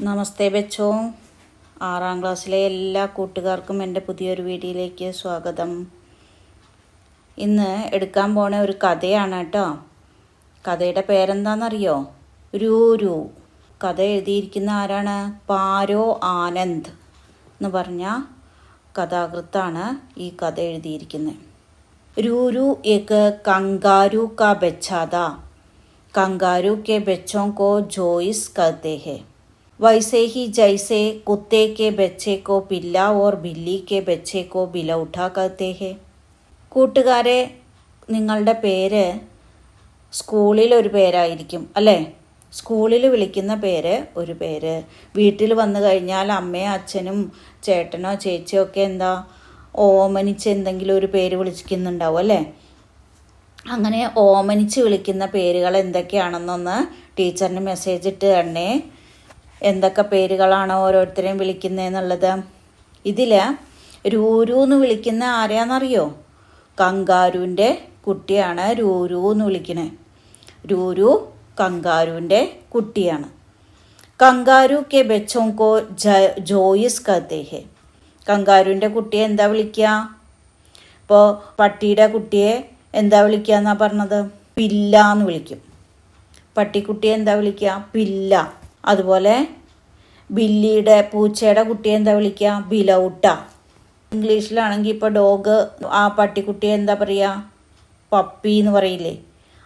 നമസ്തേ ബച്ചോ. 6ാം ക്ലാസ്സിലെ എല്ലാ കൂട്ടുകാർക്കും എൻ്റെ പുതിയൊരു വീഡിയോയിലേക്ക് സ്വാഗതം. ഇന്ന് എടുക്കാൻ പോണ ഒരു കഥയാണ് കേട്ടോ. കഥയുടെ പേരെന്താണെന്നറിയോ? രൂരു. കഥ എഴുതിയിരിക്കുന്ന ആരാണ്? പാരോ ആനന്ദ് എന്ന് പറഞ്ഞ കഥാകൃത്താണ് ഈ കഥ എഴുതിയിരിക്കുന്നത്. രൂരു ഏക്ക് കങ്കാരു കാ ബച്ചാത. कंगारू के बच्चों को जोइस कहते हैं. वैसे ही जैसे कुत्ते के बच्चे को पिल्ला और बिल्ली के बच्चे को बिलौठा कहते हैं. കൂട്ടുകാരെ, നിങ്ങളുടെ പേര് സ്കൂളിൽ ഒരു പേരായിരിക്കും അല്ലേ? സ്കൂളിൽ വിളിക്കുന്ന പേര് ഒരു പേര്, വീട്ടിൽ വന്നു കഴിഞ്ഞാൽ അമ്മയും അച്ഛനും ചേട്ടനോ ചേച്ചിയോ ഒക്കെ എന്താ ഓമനിച്ച് എന്തെങ്കിലും ഒരു പേര് വിളിക്കുന്നുണ്ടാവും അല്ലേ? അങ്ങനെ ഓമനിച്ച് വിളിക്കുന്ന പേരുകൾ എന്തൊക്കെയാണെന്നൊന്ന് ടീച്ചറിന് മെസ്സേജ് ഇട്ട് തരണേ. എന്തൊക്കെ പേരുകളാണോ ഓരോരുത്തരെയും വിളിക്കുന്നതെന്നുള്ളത്. ഇതിൽ രൂരു എന്ന് വിളിക്കുന്ന ആരെയാണെന്നറിയോ? കങ്കാരുവിൻ്റെ കുട്ടിയാണ് രൂരു എന്ന് വിളിക്കണേ. രൂരു കങ്കാരുവിൻ്റെ കുട്ടിയാണ്. കങ്കാരു കെ ബച്ചോं को जोइस कहते हैं. കങ്കാരുവിൻ്റെ കുട്ടിയെ എന്താ വിളിക്കുക? ഇപ്പോൾ പട്ടിയുടെ കുട്ടിയെ എന്താ വിളിക്കുക എന്നാ പറഞ്ഞത്? പില്ല എന്ന് വിളിക്കും. പട്ടിക്കുട്ടിയെ എന്താ വിളിക്കുക? പില്ല. അതുപോലെ ബില്ലിയുടെ പൂച്ചയുടെ കുട്ടിയെ എന്താ വിളിക്കുക? ബിലൗട്ട. ഇംഗ്ലീഷിലാണെങ്കിൽ ഇപ്പോൾ ഡോഗ് ആ പട്ടിക്കുട്ടിയെ എന്താ പറയുക? പപ്പി എന്ന് പറയില്ലേ?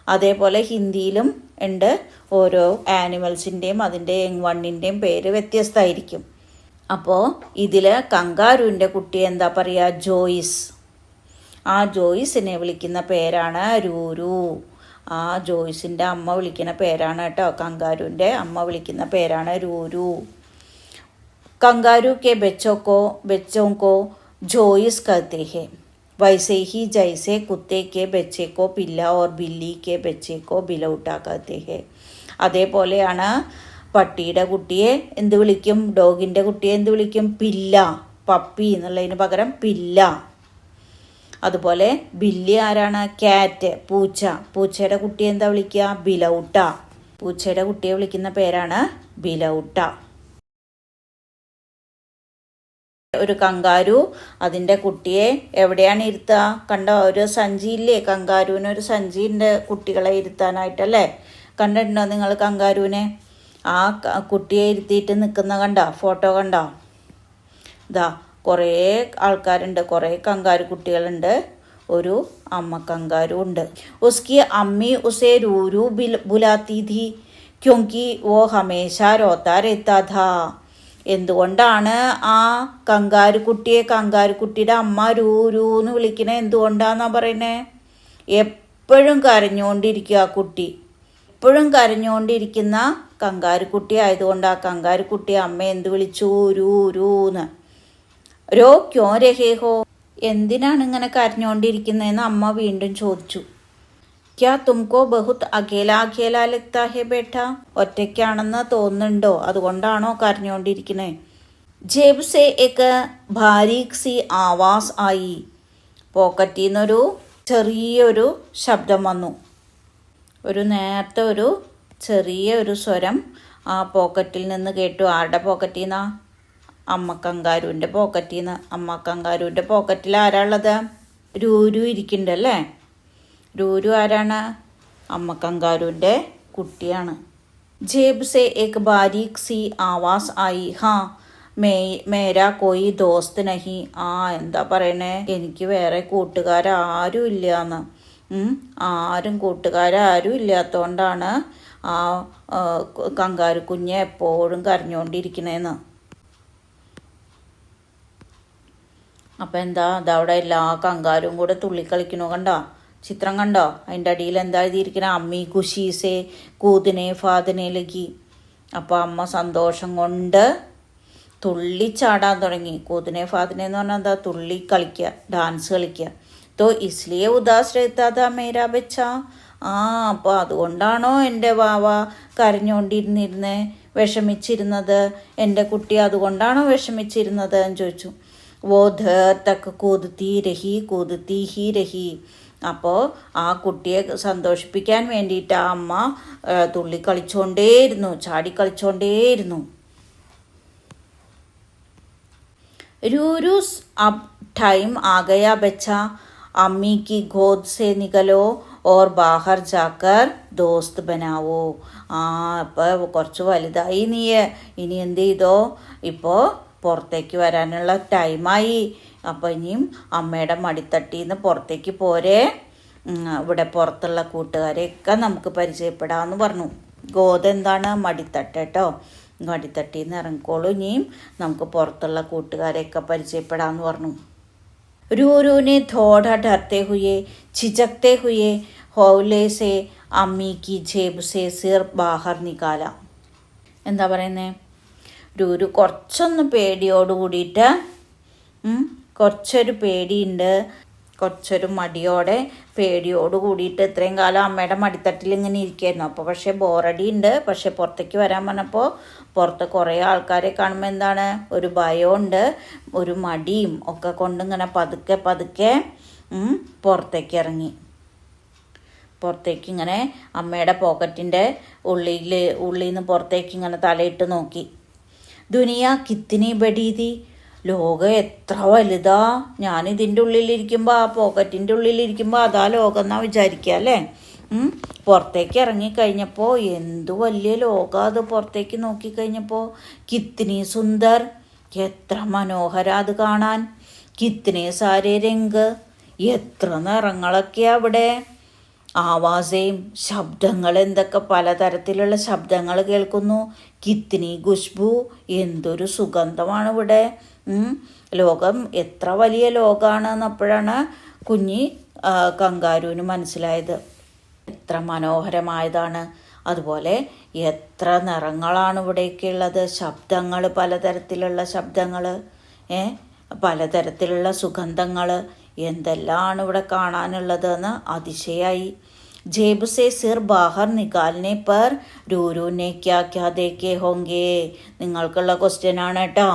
അതേപോലെ ഹിന്ദിയിലും ഉണ്ട്. ഓരോ ആനിമൽസിൻ്റെയും അതിൻ്റെ യങ് പേര് വ്യത്യസ്തമായിരിക്കും. അപ്പോൾ ഇതിൽ കങ്കാരുവിൻ്റെ കുട്ടിയെ എന്താ പറയുക? ജോയിസ്. ആ ജോയിസിനെ വിളിക്കുന്ന പേരാണ് രൂരു. ആ ജോയിസിൻ്റെ അമ്മ വിളിക്കുന്ന പേരാണ് കേട്ടോ. കങ്കാരുവിൻ്റെ അമ്മ വിളിക്കുന്ന പേരാണ് രൂരു. കങ്കാരു കെ ബച്ചോं को जोइस कहते हैं. वैसे ही जैसे कुत्ते के बच्चे को पिल्ला और बिल्ली के बच्चे को बिलौटा कहते हैं. അതേപോലെയാണ് പട്ടിയുടെ കുട്ടിയെ എന്ത് വിളിക്കും? ഡോഗിൻ്റെ കുട്ടിയെ എന്ത് വിളിക്കും? പില്ല. പപ്പി എന്നുള്ളതിന് പകരം പില്ല. അതുപോലെ ബില്ലി ആരാണ്? ക്യാറ്റ്, പൂച്ച. പൂച്ചയുടെ കുട്ടിയെ എന്താ വിളിക്കുക? ബിലൗട്ട. പൂച്ചയുടെ കുട്ടിയെ വിളിക്കുന്ന പേരാണ് ബിലൗട്ട. ഒരു കങ്കാരു അതിൻ്റെ കുട്ടിയെ എവിടെയാണ് ഇരുത്തുക? കണ്ടോ, ഒരു സഞ്ചിയില്ലേ? കങ്കാരുവിനൊരു സഞ്ചിയുണ്ട് കുട്ടികളെ ഇരുത്താനായിട്ടല്ലേ? കണ്ടിട്ടുണ്ടോ നിങ്ങൾ കങ്കാരുവിനെ? ആ കുട്ടിയെ ഇരുത്തിയിട്ട് നിൽക്കുന്ന കണ്ടോ? ഫോട്ടോ കണ്ടോ? ഇതാ കുറേ ആൾക്കാരുണ്ട്, കുറേ കങ്കാരു കുട്ടികളുണ്ട്. ഒരു അമ്മ കങ്കാരു ഉണ്ട്. ഉസ്കി അമ്മി ഉസേ രൂരു ബുലാത്തി ഥി ക്യോങ്കി വോ ഹമേശാ രോത്താ രഹത്താ ഥാ. എന്തുകൊണ്ടാണ് ആ കങ്കാരുക്കുട്ടിയുടെ അമ്മ രൂരു എന്ന് വിളിക്കണേ? എന്തുകൊണ്ടാന്നാ പറയണേ? എപ്പോഴും കരഞ്ഞുകൊണ്ടിരിക്കുക ആ കുട്ടി. എപ്പോഴും കരഞ്ഞുകൊണ്ടിരിക്കുന്ന കങ്കാരുക്കുട്ടി ആയതുകൊണ്ട് ആ കങ്കാരുക്കുട്ടിയെ അമ്മ എന്ത് വിളിച്ചു? രൂന്ന്. രോ ക്യോ രഹേ ഹോ. എന്തിനാണ് ഇങ്ങനെ കരഞ്ഞുകൊണ്ടിരിക്കുന്നതെന്ന് അമ്മ വീണ്ടും ചോദിച്ചു. ക്യാ തുംകോ ബഹുത് അകേല ലഗ്താ ഹേ ബേട്ട. ഒറ്റയ്ക്കാണെന്ന് തോന്നുന്നുണ്ടോ? അതുകൊണ്ടാണോ കരഞ്ഞുകൊണ്ടിരിക്കുന്നത്? ജേബ് സേ ഏക് ബാരീക് സി ആവാസ് ആയി. പോക്കറ്റിൽ നിന്നൊരു ചെറിയൊരു ശബ്ദം വന്നു. ഒരു നേരത്തെ ഒരു ചെറിയൊരു സ്വരം ആ പോക്കറ്റിൽ നിന്ന് കേട്ടു. ആരുടെ പോക്കറ്റിൽ നിന്നാ? അമ്മ കങ്കാരുവിൻ്റെ പോക്കറ്റിൽ നിന്ന്. അമ്മ കങ്കാരുവിൻ്റെ പോക്കറ്റിൽ ആരാ ഉള്ളത്? രൂരു ഇരിക്കുന്നുണ്ടല്ലേ? രൂരു ആരാണ്? അമ്മ കങ്കാരുവിൻ്റെ കുട്ടിയാണ്. ജേബ് സേ ഏക് ബാരീക് സി ആവാസ് ആയി. ഹാ മേരാ കോയി ദോസ്ത് നഹി. എന്താ പറയണേ? എനിക്ക് വേറെ കൂട്ടുകാരും ഇല്ലയെന്ന്. കൂട്ടുകാരും ഇല്ലാത്തതുകൊണ്ടാണ് ആ കങ്കാരു കുഞ്ഞ് എപ്പോഴും കരഞ്ഞുകൊണ്ടിരിക്കണേന്ന്. അപ്പം എന്താ അതവിടെ എല്ലാ കങ്കാരും കൂടെ തുള്ളിക്കളിക്കണോ? കണ്ടോ? ചിത്രം കണ്ടോ? അതിൻ്റെ അടിയിൽ എന്താ എഴുതിയിരിക്കണേ? അമ്മി ഖുഷീസേ കൂതിനെ ഫാദിനെ ലഗി. അപ്പോൾ അമ്മ സന്തോഷം കൊണ്ട് തുള്ളിച്ചാടാൻ തുടങ്ങി. കൂതിനെ ഫാദിനെ എന്ന് പറഞ്ഞാൽ എന്താ? തുള്ളി കളിക്കുക, ഡാൻസ് കളിക്കുക. തോ ഇസ്ലിയെ ഉദാസ് രഹത്താ മേരാ ബച്ച. അപ്പോൾ അതുകൊണ്ടാണോ എൻ്റെ വാവ കരഞ്ഞുകൊണ്ടിരുന്നിരുന്നേ, വിഷമിച്ചിരുന്നത്? എൻ്റെ കുട്ടി അതുകൊണ്ടാണോ വിഷമിച്ചിരുന്നത് എന്ന് ചോദിച്ചു. വോ ധർ തക്ക് കൂതുത്തി ഹി രഹി. അപ്പോൾ ആ കുട്ടിയെ സന്തോഷിപ്പിക്കാൻ വേണ്ടിയിട്ട് ആ അമ്മ തുള്ളി കളിച്ചുകൊണ്ടേയിരുന്നു, ചാടി കളിച്ചുകൊണ്ടേയിരുന്നു. रूरूस अब टाइम आ गया बच्चा, अम्मी की गोद से निकलो और बाहर जाकर दोस्त बनाവോ. ഇപ്പോൾ കുറച്ച് വലുതായി നീ, ഇനി എന്ത് ചെയ്തോ, ഇപ്പോൾ പുറത്തേക്ക് വരാനുള്ള ടൈമായി. അപ്പോൾ ഇനിയും അമ്മയുടെ മടിത്തട്ടിൽ നിന്ന് പുറത്തേക്ക് പോരെ, ഇവിടെ പുറത്തുള്ള കൂട്ടുകാരെയൊക്കെ നമുക്ക് പരിചയപ്പെടാമെന്ന് പറഞ്ഞു. ഗോത എന്താണ്? മടിത്തട്ട് കേട്ടോ. മടിത്തട്ടിൽ നിന്ന് ഇറങ്ങിക്കോളൂ, ഇനിയും നമുക്ക് പുറത്തുള്ള കൂട്ടുകാരെയൊക്കെ പരിചയപ്പെടാമെന്ന് പറഞ്ഞു. रूरूने थोड़ा डरते हुए झिझकते हुए हौले से अम्मी की जेब से सिर बाहर निकाला. എന്താ പറയുന്നത്? രൂരു കുറച്ചൊന്ന് പേടിയോട് കൂടിയിട്ട്, കുറച്ചൊരു പേടിയുണ്ട്, കുറച്ചൊരു മടിയോടെ പേടിയോട് കൂടിയിട്ട് ഇത്രയും കാലം അമ്മയുടെ മടിത്തട്ടിൽ ഇങ്ങനെ ഇരിക്കുകയായിരുന്നു. അപ്പോൾ പക്ഷേ ബോറടി ഉണ്ട്. പക്ഷേ പുറത്തേക്ക് വരാൻ പറഞ്ഞപ്പോൾ പുറത്ത് കുറേ ആൾക്കാരെ കാണുമ്പോൾ എന്താണ്, ഒരു ഭയമുണ്ട്, ഒരു മടിയും ഒക്കെ കൊണ്ടിങ്ങനെ പതുക്കെ പതുക്കെ പുറത്തേക്ക് ഇറങ്ങി. പുറത്തേക്ക് ഇങ്ങനെ അമ്മയുടെ പോക്കറ്റിൻ്റെ ഉള്ളിൽ നിന്ന് പുറത്തേക്ക് ഇങ്ങനെ തലയിട്ട് നോക്കി. ദുനിയ കിത്തിനി ബഡീതി, ലോകം എത്ര വലുതാ. ഞാനിതിൻ്റെ ഉള്ളിലിരിക്കുമ്പോൾ, ആ പോക്കറ്റിൻ്റെ ഉള്ളിലിരിക്കുമ്പോൾ അതാ ലോകം എന്നാ വിചാരിക്കുക അല്ലേ. പുറത്തേക്ക് ഇറങ്ങിക്കഴിഞ്ഞപ്പോൾ എന്തു വലിയ ലോകം അത്. പുറത്തേക്ക് നോക്കിക്കഴിഞ്ഞപ്പോൾ കിത്തിനി സുന്ദർ, എത്ര മനോഹര അത് കാണാൻ. കിത്തിനെ സാരേ രംഗ്, എത്ര നിറങ്ങളൊക്കെയാ അവിടെ. ആവാസയും ശബ്ദങ്ങൾ, എന്തൊക്കെ പലതരത്തിലുള്ള ശബ്ദങ്ങൾ കേൾക്കുന്നു. കിത്തിനി ഖുശ്ബു, എന്തൊരു സുഗന്ധമാണ് ഇവിടെ. ലോകം എത്ര വലിയ ലോകമാണെന്ന് അപ്പോഴാണ് കുഞ്ഞി കങ്കാരുവിന് മനസ്സിലായത്. എത്ര മനോഹരമായതാണ്, അതുപോലെ എത്ര നിറങ്ങളാണ് ഇവിടെയൊക്കെ ഉള്ളത്. ശബ്ദങ്ങൾ, പലതരത്തിലുള്ള ശബ്ദങ്ങൾ, പലതരത്തിലുള്ള സുഗന്ധങ്ങൾ, എന്തെല്ലാമാണ് ഇവിടെ കാണാനുള്ളതെന്ന് അതിശയായി. जेब से सिर बाहर निकालने पर रूरू ने क्या क्या देखे होंगे. നിങ്ങൾക്കുള്ള ക്വസ്റ്റ്യൻ ആണ് കേട്ടോ.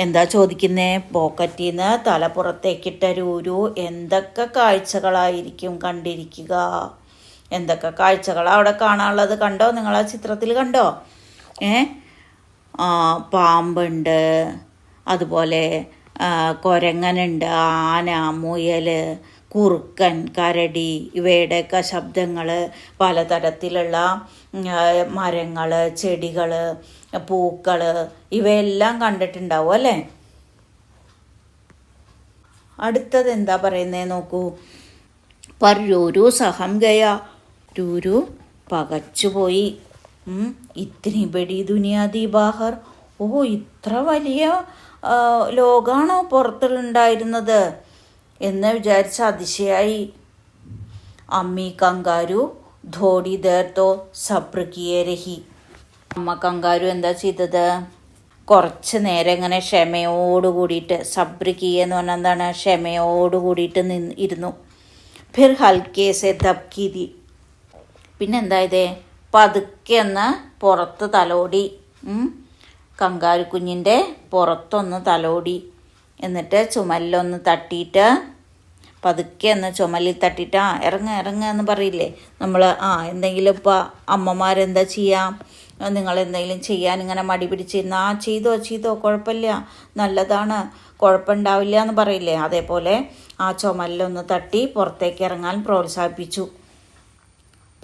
എന്താ ചോദിക്കുന്നത്? പോക്കറ്റിൽ നിന്ന് തല പുറത്തേക്കിട്ട രൂരു എന്തൊക്കെ കാഴ്ചകളായിരിക്കും കണ്ടിരിക്കുക. എന്തൊക്കെ കാഴ്ചകളാണ് അവിടെ കാണാനുള്ളത്? കണ്ടോ? നിങ്ങൾ ആ ചിത്രത്തിൽ കണ്ടോ? പാമ്പുണ്ട്, അതുപോലെ കുരങ്ങനുണ്ട്, ആന, മുയൽ, കുറുക്കൻ, കരടി, ഇവയുടെയൊക്കെ ശബ്ദങ്ങൾ, പലതരത്തിലുള്ള മരങ്ങൾ, ചെടികൾ, പൂക്കൾ, ഇവയെല്ലാം കണ്ടിട്ടുണ്ടാവും അല്ലേ. അടുത്തത് എന്താ പറയുന്നത് നോക്കൂ. പർ രൂരു സഹം ഗയ, രൂരു പകച്ചുപോയി. ഇത്തിനി ബഡി ദുനിയാദി ബാഹർ, ഇത്ര വലിയ ലോകമാണോ പുറത്തുണ്ടായിരുന്നത് എന്ന് വിചാരിച്ച അതിശയായി. അമ്മി കങ്കാരു ധോടി ദേർ തോ സബ്ർ കിയേ രഹി. അമ്മ കങ്കാരു എന്താ ചെയ്തത്? കുറച്ച് നേരം ഇങ്ങനെ ക്ഷമയോട് കൂടിയിട്ട്, സബ്ർ കിയേ എന്ന് പറഞ്ഞാൽ എന്താണ്? ക്ഷമയോട് കൂടിയിട്ട് ഇരുന്നു. ഫിർ ഹൽക്കേ സെ ദബ്കി ദി, പിന്നെന്തായത്? പതുക്കെ ഒന്ന് പുറത്ത് തലോടി. കങ്കാരു കുഞ്ഞിൻ്റെ പുറത്തൊന്ന് തലോടി. എന്നിട്ട് ചുമലിലൊന്ന് തട്ടിയിട്ട്, പതുക്കെ ഒന്ന് ചുമലിൽ തട്ടിയിട്ട് ഇറങ്ങ എന്ന് പറയില്ലേ നമ്മൾ. എന്തെങ്കിലും ഇപ്പോൾ അമ്മമാരെന്താ ചെയ്യാം, നിങ്ങളെന്തെങ്കിലും ചെയ്യാൻ ഇങ്ങനെ മടി പിടിച്ചിരുന്ന ചെയ്തോ കുഴപ്പമില്ല, നല്ലതാണ്, കുഴപ്പമുണ്ടാവില്ല എന്ന് പറയില്ലേ. അതേപോലെ ആ ചുമലിലൊന്ന് തട്ടി പുറത്തേക്ക് ഇറങ്ങാൻ പ്രോത്സാഹിപ്പിച്ചു.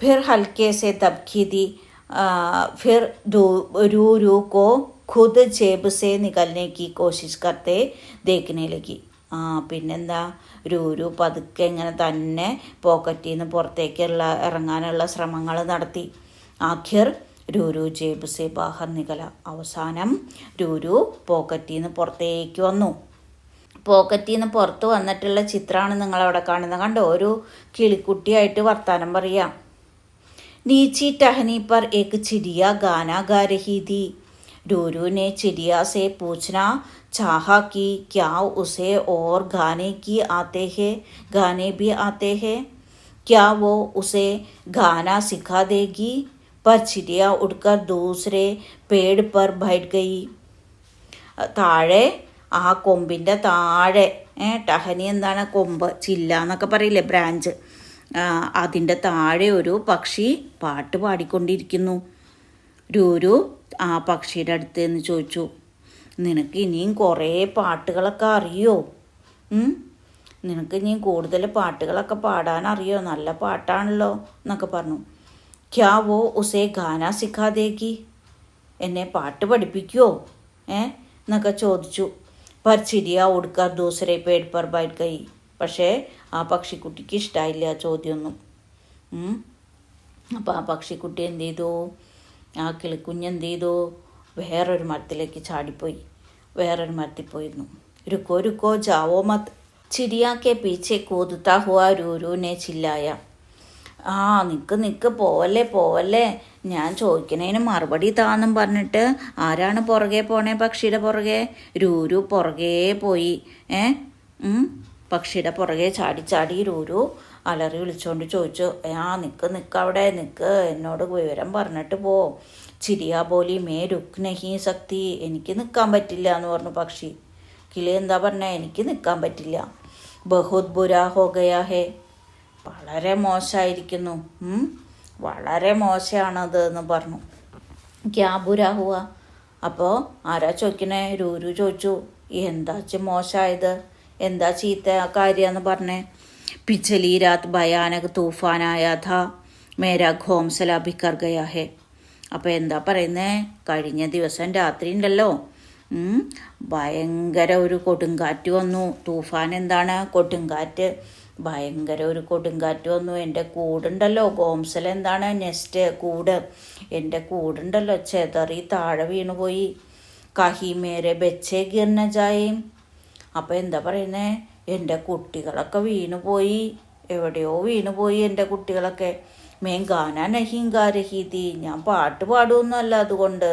ഫിർ ഹൽക്കെ സെ ദബ്കി ദി, ഫിർ രൂ കോ ഖുദ് ജേബ് സെ നികൽനെ കി കോശിഷ് കർത്തെ ദേഖ്നെ ലഗി. പിന്നെന്താ, രൂരു പതുക്കെ ഇങ്ങനെ തന്നെ പോക്കറ്റിൽ നിന്ന് പുറത്തേക്കുള്ള ഇറങ്ങാനുള്ള ശ്രമങ്ങൾ നടത്തി. ആഖിർ രൂരു ജേബ് സെ ബാഹർ നികല, അവസാനം രൂരു പോക്കറ്റിൽ നിന്ന് പുറത്തേക്ക് വന്നു. പോക്കറ്റിൽ നിന്ന് പുറത്ത് വന്നിട്ടുള്ള ചിത്രമാണ് നിങ്ങളവിടെ കാണുന്നത്. കണ്ടോ? ഒരു കിളിക്കുട്ടിയായിട്ട് വർത്താനം പറയാം. नीची टहनी पर एक चिड़िया गाना गा रही थी. रूरू ने चिड़िया से पूछना चाहा कि क्या उसे और गाने भी आते हैं, क्या वो उसे गाना सिखा देगी. पर चिड़िया उड़कर दूसरे पेड़ पर बैठ गई. താഴെ ആ കൊമ്പിൻ്റെ താഴെ, ടഹനി എന്താണ്? കൊമ്പ്, ചില്ല എന്നൊക്കെ പറയില്ലേ, ബ്രാഞ്ച്. അതിൻ്റെ താഴെ ഒരു പക്ഷി പാട്ട് പാടിക്കൊണ്ടിരിക്കുന്നു. രൂരു ആ പക്ഷിയുടെ അടുത്ത് നിന്ന് ചോദിച്ചു, നിനക്ക് ഇനിയും കുറേ പാട്ടുകളൊക്കെ അറിയോ? നിനക്ക് ഇനിയും കൂടുതൽ പാട്ടുകളൊക്കെ പാടാനറിയോ? നല്ല പാട്ടാണല്ലോ എന്നൊക്കെ പറഞ്ഞു. ക്യാ വോ ഉസേ ഗാന സിഖാദേക്കി? എന്നെ പാട്ട് പഠിപ്പിക്കുമോ എന്നൊക്കെ ചോദിച്ചു. പർ ചിരിയ ഉടുക്കാർ ദൂസരെ പേട് പർ ബൈറ്റ് ഗയി. പക്ഷേ ആ പക്ഷിക്കുട്ടിക്ക് ഇഷ്ടമായില്ല ചോദ്യമൊന്നും. അപ്പോൾ ആ പക്ഷിക്കുട്ടി എന്ത് ചെയ്തു? ആ കിളിക്കുഞ്ഞ് എന്ത് ചെയ്തു? വേറൊരു മരത്തിലേക്ക് ചാടിപ്പോയി. വേറൊരു മരത്തിൽ പോയിരുന്നു. രുക്കോ രുക്കോ ജാവോ മത്, ചിരിയാക്കെ പീച്ചെ കൂതുത്താ ഹുവാ രൂരൂനെ ചില്ലായ. ആ നിക്ക് പോവല്ലേ പോവല്ലേ, ഞാൻ ചോദിക്കണേന് മറുപടി താന്നും പറഞ്ഞിട്ട് ആരാണ് പുറകെ പോണേ? പക്ഷിയുടെ പുറകെ. രൂരു പുറകേ പോയി. പക്ഷിയുടെ പുറകെ ചാടി ചാടി രൂരു അലറി വിളിച്ചുകൊണ്ട് ചോദിച്ചു, ആ നിക്ക് അവിടെ നിക്ക്, എന്നോട് വിവരം പറഞ്ഞിട്ട് പോ. ചിരിയാ ബോലി മേ രുക് നഹീ സക്തി, എനിക്ക് നിൽക്കാൻ പറ്റില്ല എന്ന് പറഞ്ഞു പക്ഷി. കിളി എന്താ പറഞ്ഞേ? എനിക്ക് നിൽക്കാൻ പറ്റില്ല. ബഹുത് ബുരാ ഹോ ഗയാ ഹേ, വളരെ മോശമായിരിക്കുന്നു, വളരെ മോശമാണത് എന്ന് പറഞ്ഞു. ക്യാ ബുരാ ഹുവാ? അപ്പോൾ ആരാ ചോദിക്കണേ? രൂരു ചോദിച്ചു, എന്താ മോശമായത്, എന്താ ചീത്ത കാര്യമെന്ന് പറഞ്ഞേ. പിछली रात भयानक तूफान आया था, मेरा घोंसला बिखर गया है. അപ്പോൾ എന്താ പറയുന്നേ? കഴിഞ്ഞ ദിവസം രാത്രി ഉണ്ടല്ലോ, ഭയങ്കര ഒരു കൊടുങ്കാറ്റ് വന്നു. തൂഫാൻ എന്താണ്? കൊടുങ്കാറ്റ്. ഭയങ്കര ഒരു കൊടുങ്കാറ്റ് വന്നു. എൻ്റെ കൂടുണ്ടല്ലോ, ഗോംസല എന്താണ്? നെസ്റ്റ്, കൂട്. എൻ്റെ കൂടുണ്ടല്ലോ ചെതറി താഴെ വീണുപോയി. കഹി മേരെ ബച്ചേ ഗിർന ജായേം. അപ്പോൾ എന്താ പറയുന്നേ? എൻ്റെ കുട്ടികളൊക്കെ വീണുപോയി, എവിടെയോ വീണുപോയി എൻ്റെ കുട്ടികളൊക്കെ. മേം ഗാന നഹീം ഗാ രഹി തീ, ഞാൻ പാട്ട് പാടുമൊന്നും അല്ല, അതുകൊണ്ട്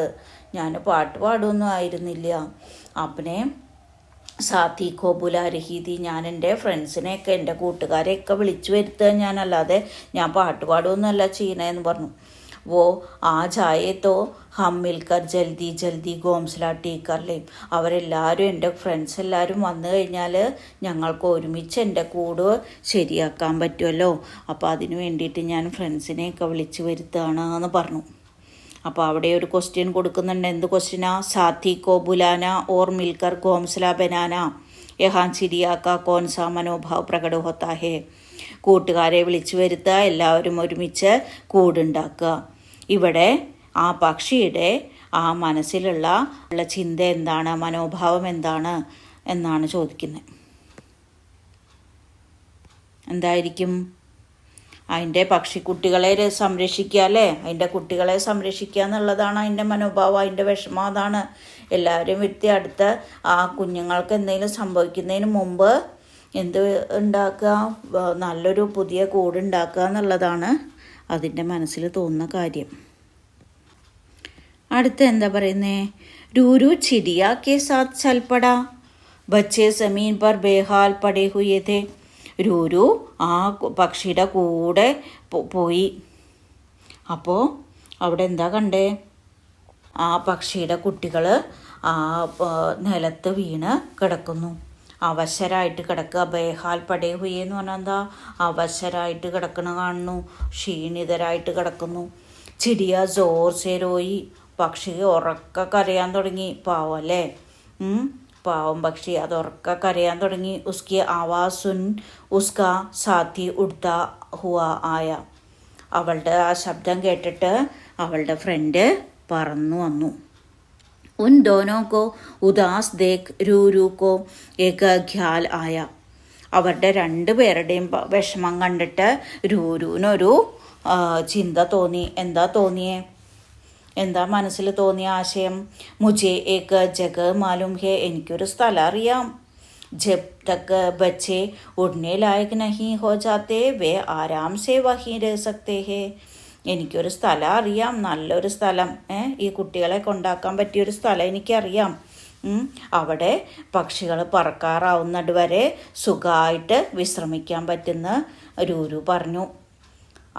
ഞാൻ പാട്ട് പാടുമൊന്നും ആയിരുന്നില്ല. അപ്പനെ സാത്തി കോ ബുലാ രഹി തീ, ഞാൻ എൻ്റെ ഫ്രണ്ട്സിനെയൊക്കെ എൻ്റെ കൂട്ടുകാരെയൊക്കെ വിളിച്ചു വരുത്തുക ഞാനല്ലാതെ ഞാൻ പാട്ട് പാടുമൊന്നുമല്ല ചെയ്യണേന്ന് പറഞ്ഞു. वो आज आए तो हम मिलकर जल्दी जल्दी घोंसला ठीक कर लें. അവരെല്ലാവരും, എൻ്റെ ഫ്രണ്ട്സ് എല്ലാവരും വന്നു കഴിഞ്ഞാൽ ഞങ്ങൾക്ക് ഒരുമിച്ച് എൻ്റെ കൂട് ശരിയാക്കാൻ പറ്റുമല്ലോ. അപ്പോൾ അതിന് വേണ്ടിയിട്ട് ഞാൻ ഫ്രണ്ട്സിനെയൊക്കെ വിളിച്ച് വരുത്തുകയാണ് എന്ന് പറഞ്ഞു. അപ്പോൾ അവിടെ ഒരു ക്വസ്റ്റ്യൻ കൊടുക്കുന്നുണ്ട്. എന്ത് ക്വസ്റ്റ്യനാ? സാത്തി കോ ബുലാന ഓർ മിൽക്കർ घोंसला बनाना, യഹാൻ ചിരിയാക്ക കോൻ സാ മനോഭാവ് പ്രകട ഹോത്താ ഹേ. കൂട്ടുകാരെ വിളിച്ചു വരുത്തുക, എല്ലാവരും ഒരുമിച്ച് കൂടുണ്ടാക്കുക. ഇവിടെ ആ പക്ഷിയുടെ ആ മനസ്സിലുള്ള ചിന്ത എന്താണ്, മനോഭാവം എന്താണ് എന്നാണ് ചോദിക്കുന്നത്. എന്തായിരിക്കും? അതിൻ്റെ പക്ഷിക്കുട്ടികളെ സംരക്ഷിക്കുക അല്ലേ? അതിൻ്റെ കുട്ടികളെ സംരക്ഷിക്കുക എന്നുള്ളതാണ് അതിൻ്റെ മനോഭാവം, അതിൻ്റെ വിഷമം അതാണ്. എല്ലാവരും വ്യക്തി അടുത്ത ആ കുഞ്ഞുങ്ങൾക്ക് എന്തെങ്കിലും സംഭവിക്കുന്നതിന് മുമ്പ് എന്ത് ഉണ്ടാക്കുക? നല്ലൊരു പുതിയ കൂടുണ്ടാക്കുക എന്നുള്ളതാണ് അതിൻ്റെ മനസ്സിൽ തോന്നുന്ന കാര്യം. അടുത്ത എന്താ പറയുന്നേ? രൂരു ചിരിയ കെ സാത്ത് ചൽപ്പട, ബച്ചേ സമീൻ പർ ബേഹാൽ പടേ ഹുയേ ഥേ. രൂരു ആ പക്ഷിയുടെ കൂടെ പോയി. അപ്പോൾ അവിടെ എന്താ കണ്ടേ? ആ പക്ഷിയുടെ കുട്ടികൾ ആ നിലത്ത് വീണ് കിടക്കുന്നു, അവശരായിട്ട് കിടക്കുക. ബേഹാൽ പടേ ഹുയേ എന്ന് പറഞ്ഞാൽ എന്താ? അവശരായിട്ട് കിടക്കണ കാണുന്നു, ക്ഷീണിതരായിട്ട് കിടക്കുന്നു. ചിടിയ ജോർ സേ രോയി, പക്ഷി ഉറക്ക കരയാൻ തുടങ്ങി. പാവം അല്ലേ, പാവം പക്ഷി, അത് ഉറക്ക കരയാൻ തുടങ്ങി. ഉസ്കി ആവാസ് സുൻ ഉസ്കാ സാത്തി ഉഡ്താ ഹുവാ ആയ, അവളുടെ ആ ശബ്ദം കേട്ടിട്ട് അവളുടെ ഫ്രണ്ട് പറന്നു വന്നു. ഉൻ ദോനോ കോ ഉദാസ് ദേഖ് രൂരു കോ ഏക ഖ്യാൽ ആയ, അവരുടെ രണ്ടുപേരുടെയും വിഷമം കണ്ടിട്ട് രൂരുവിനൊരു ചിന്ത തോന്നി. എന്താ തോന്നിയേ? എന്താ മനസ്സിൽ തോന്നിയ ആശയം? മുझे एक जगह मालूम है, എനിക്കൊരു സ്ഥലം അറിയാം. जब तक बच्चे उड़ने लायक नहीं हो जाते वे आराम से वहीं रह सकते हैं. എനിക്കൊരു സ്ഥലം അറിയാം, നല്ലൊരു സ്ഥലം, ഈ കുട്ടികളെ കൊണ്ടാക്കാൻ പറ്റിയൊരു സ്ഥലം എനിക്കറിയാം. അവിടെ പക്ഷികൾ പറക്കാറാവുന്നത് വരെ സുഖമായിട്ട് വിശ്രമിക്കാൻ പറ്റുന്ന രൂരു പറഞ്ഞു.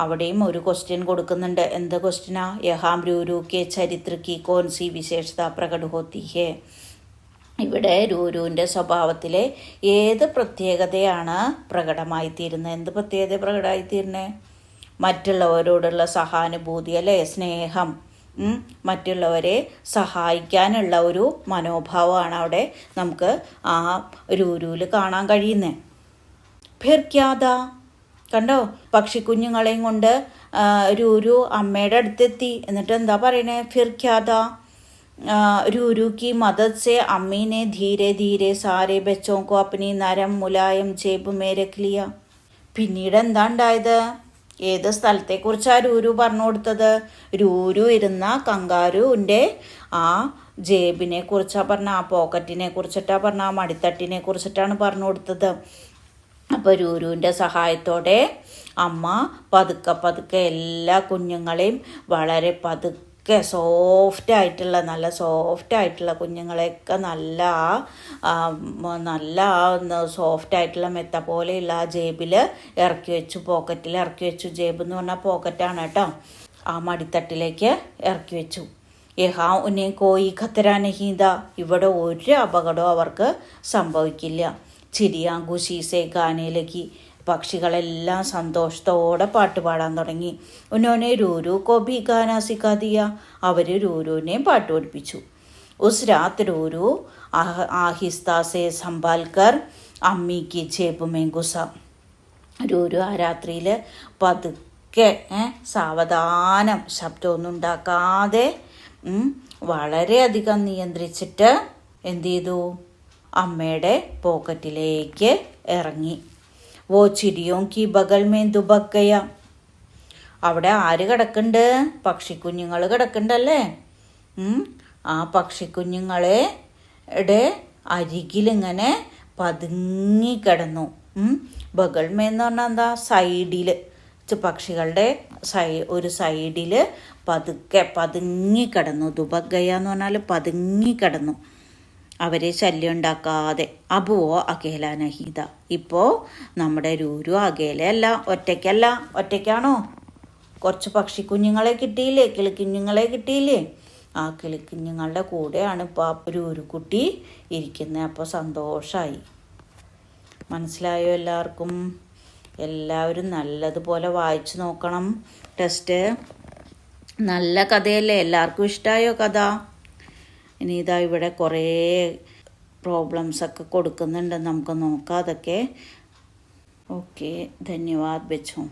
അവിടെയും ഒരു ക്വസ്റ്റ്യൻ കൊടുക്കുന്നുണ്ട്. എന്ത് ക്വസ്റ്റ്യനാ? യഹാം രൂരു കെ ചരിത്ര കി കോൻ സി വിശേഷത പ്രകട ഹോത്തി ഹേ. ഇവിടെ രൂരുവിൻ്റെ സ്വഭാവത്തിലെ ഏത് പ്രത്യേകതയാണ് പ്രകടമായിത്തീരുന്നത്? എന്ത് പ്രത്യേകത പ്രകടമായിത്തീരുന്നത്? മറ്റുള്ളവരോടുള്ള സഹാനുഭൂതി അല്ലേ, സ്നേഹം. മറ്റുള്ളവരെ സഹായിക്കാനുള്ള ഒരു മനോഭാവമാണ് അവിടെ നമുക്ക് ആ രൂരുവിൽ കാണാൻ കഴിയുന്നത്. ഫിർക്യാദ കണ്ടോ, പക്ഷിക്കുഞ്ഞുങ്ങളെയും കൊണ്ട് രൂരു അമ്മയുടെ അടുത്തെത്തി. എന്നിട്ട് എന്താ പറയണേ? ഫിർക്യാദ रूरू की मदद से अम्मी ने धीरे धीरे सारे बच्चों को अपनी नरम मुलायम जेब में रख लिया. പിന്നീട് എന്താ ഉണ്ടായത്? ഏത് സ്ഥലത്തെക്കുറിച്ചാണ് രൂരു പറഞ്ഞു കൊടുത്തത്? രൂരു ഇരുന്ന കങ്കാരുവിൻ്റെ ആ ജേബിനെ കുറിച്ചാണ് പറഞ്ഞ, ആ പോക്കറ്റിനെ കുറിച്ചിട്ടാണ് പറഞ്ഞ, ആ മടിത്തട്ടിനെ കുറിച്ചിട്ടാണ് പറഞ്ഞു കൊടുത്തത്. അപ്പോൾ രൂരുവിൻ്റെ സഹായത്തോടെ അമ്മ പതുക്കെ പതുക്കെ എല്ലാ കുഞ്ഞുങ്ങളെയും വളരെ പതുക്കെ നല്ല സോഫ്റ്റായിട്ടുള്ള കുഞ്ഞുങ്ങളെയൊക്കെ നല്ല സോഫ്റ്റായിട്ടുള്ള മെത്ത പോലെയുള്ള ആ ജേബിൽ ഇറക്കി വെച്ചു, പോക്കറ്റിൽ ഇറക്കി വെച്ചു. ജേബ് എന്ന് പറഞ്ഞാൽ പോക്കറ്റാണ് കേട്ടോ. ആ മടിത്തട്ടിലേക്ക് ഇറക്കി വെച്ചു. യഹാ ഉന്നെ കോയി ഖത്തര നഹീദ, ഇവിടെ ഒരു അപകടവും അവർക്ക് സംഭവിക്കില്ല. ചിരിയാ ഖുശീസെ ഗാനയിലേക്ക്, പക്ഷികളെല്ലാം സന്തോഷത്തോടെ പാട്ട് പാടാൻ തുടങ്ങി. ഉന്നോനെ രൂരു കോ ഭി ഗാന സിഖാ ദിയ, അവർ രൂരുവിനെയും പാട്ട് പഠിപ്പിച്ചു. ഉസ് രാത് രൂരു ആഹിസ്ത സെ സംഭാൽക്കർ അമ്മി കി ജേബ് മേ ഘുസ. രൂരു ആ രാത്രിയിൽ പതുക്കെ സാവധാനം ശബ്ദമൊന്നും ഉണ്ടാക്കാതെ വളരെയധികം നിയന്ത്രിച്ചിട്ട് എന്ത് ചെയ്തു? അമ്മയുടെ പോക്കറ്റിലേക്ക് ഇറങ്ങി. വോ ചിരിയോ കി ബഗൽ മേ ദുബക് ഗയ, അവിടെ ആര് കിടക്കുന്നുണ്ട്? പക്ഷിക്കുഞ്ഞുങ്ങൾ കിടക്കുന്നുണ്ടല്ലേ. ആ പക്ഷിക്കുഞ്ഞുങ്ങളുടെ അരികിലിങ്ങനെ പതുങ്ങിക്കിടന്നു. ബഗൽ മേ എന്ന് പറഞ്ഞാൽ എന്താ? സൈഡിൽ, പക്ഷികളുടെ ഒരു സൈഡിൽ പതുക്കെ പതുങ്ങിക്കിടന്നു. ദുബക് ഗയ എന്ന് പറഞ്ഞാൽ പതുങ്ങിക്കിടന്നു, അവരെ ശല്യം ഉണ്ടാക്കാതെ. അബോ അകേല നഹീദ, ഇപ്പോൾ നമ്മുടെ രൂരു അകേലയല്ല, ഒറ്റയ്ക്കാണോ? കുറച്ച് പക്ഷിക്കുഞ്ഞുങ്ങളെ കിട്ടിയില്ലേ, കിളിക്കുഞ്ഞുങ്ങളെ കിട്ടിയില്ലേ? ആ കിളിക്കുഞ്ഞുങ്ങളുടെ കൂടെയാണ് ഇപ്പോൾ ആ രൂരുക്കുട്ടി ഇരിക്കുന്നത്. അപ്പോൾ സന്തോഷമായി. മനസ്സിലായോ എല്ലാവർക്കും? എല്ലാവരും നല്ലതുപോലെ വായിച്ചു നോക്കണം. ടെസ്റ്റ് നല്ല കഥയല്ലേ? എല്ലാവർക്കും ഇഷ്ടമായോ കഥ? ഇനി ഇതാ ഇവിടെ കുറേ പ്രോബ്ലംസൊക്കെ കൊടുക്കുന്നുണ്ട്, നമുക്ക് നോക്കാം അതൊക്കെ. ഓക്കെ, ധന്യവാദ് ബച്ചോ.